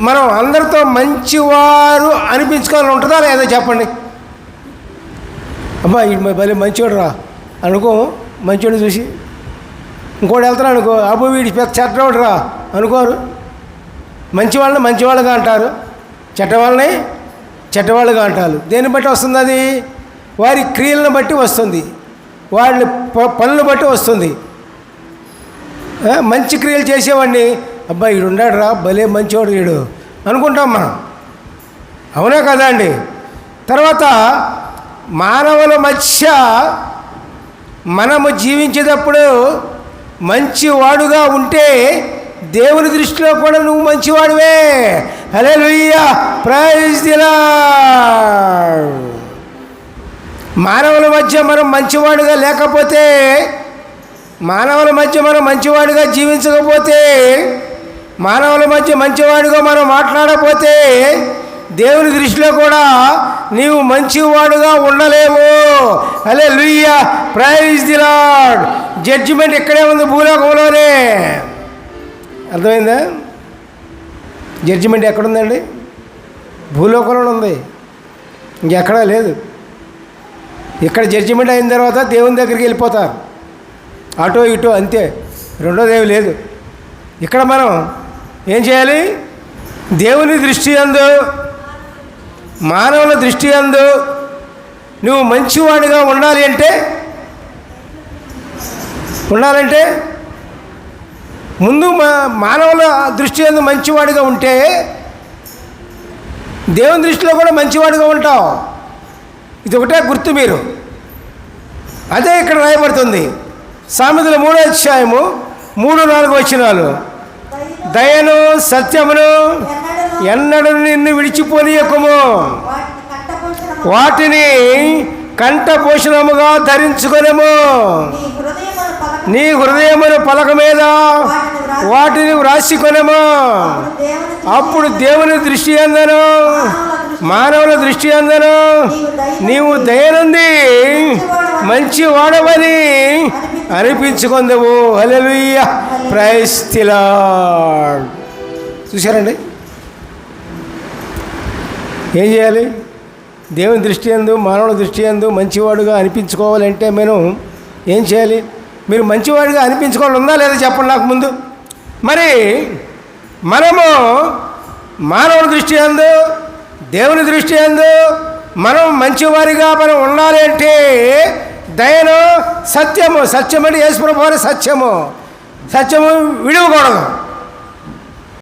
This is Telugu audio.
మనం అందరితో మంచివారు అనిపించుకోవాలని ఉంటుందా లేదా చెప్పండి. అబ్బా ఈ భలే మంచివాడు రా అనుకో, మంచివాడు చూసి ఇంకోటి వెళ్తాను అనుకో, అబ్బో వీడి చెడ్డవాడు రా అనుకోరు. మంచి వాళ్ళని మంచివాళ్ళుగా అంటారు, చెడ్డవాళ్ళని చెడ్డవాళ్ళుగా అంటారు. దేన్ని బట్టి వస్తుంది? అది వారి క్రియలను బట్టి వస్తుంది, వాళ్ళ పనులను బట్టి వస్తుంది. మంచి క్రియలు చేసేవాడిని అబ్బా వీడు ఉన్నాడు రా భలే మంచివాడు వీడు అనుకుంటాం మనం, అవునా కదా అండి. తర్వాత మానవుల మధ్య మనము జీవించేటప్పుడు మంచివాడుగా ఉంటే దేవుని దృష్టిలో కూడా నువ్వు మంచివాడువే. హల్లెలూయా, ప్రైజ్ ది లార్డ్. మానవుల మధ్య మనం మంచివాడుగా లేకపోతే, మానవుల మధ్య మనం మంచివాడుగా జీవించకపోతే, మానవుల మధ్య మంచివాడుగా మనం మాట్లాడకపోతే దేవుని దృష్టిలో కూడా నీవు మంచివాడుగా ఉండలేవు. హల్లెలూయా, ప్రైజ్ ది లార్డ్. జడ్జిమెంట్ ఇక్కడే ఉంది, భూలోకంలోనే. అర్థమైందా? జడ్జిమెంట్ ఎక్కడుందండి? భూలోకంలో ఉంది, ఇంకెక్కడా లేదు. ఇక్కడ జడ్జిమెంట్ అయిన తర్వాత దేవుని దగ్గరికి వెళ్ళిపోతారు, అటో ఇటో అంతే, రెండోదేవి లేదు. ఇక్కడ మనం ఏం చేయాలి? దేవుని దృష్టి యందు, మానవుల దృష్టి యందు నువ్వు మంచివాడిగా ఉండాలంటే ముందు మానవుల దృష్టి యందు మంచివాడిగా ఉంటే దేవుని దృష్టిలో కూడా మంచివాడిగా ఉంటావు. ఇది ఒకటే గుర్తు మీరు. అదే ఇక్కడ రాయబడుతుంది సామెతల 3వ అధ్యాయము 3-4 వచనాలు. దయను సత్యమును ఎన్నడూ నిన్ను విడిచిపోనీయకుము, వాటిని కంఠభూషణముగా ధరించుకొనెము. నీ హృదయమును పలక మీద వాటిని వ్రాసికొనెము. అప్పుడు దేవుని దృష్టి యందును మానవుల దృష్టి యందును నీవు దయనుంది మంచి వాడవని అనిపించుకొందువు. హల్లెలూయా, ప్రైజ్ ది లార్డ్. చూశారండి? ఏం చేయాలి? దేవుని దృష్టి యందు మానవుల దృష్టి యందు మంచివాడుగా అనిపించుకోవాలంటే మనం ఏం చేయాలి? మీరు మంచివాడిగా అనిపించుకోవాలి ఉందా లేదా చెప్పండి నాకు ముందు. మరి మనము మానవుల దృష్టి యందు దేవుని దృష్టి యందు మనం మంచివారిగా మనం ఉండాలి అంటే దయను సత్యము, సత్యమని యేసు ప్రభువు సత్యము విడవకూడదు.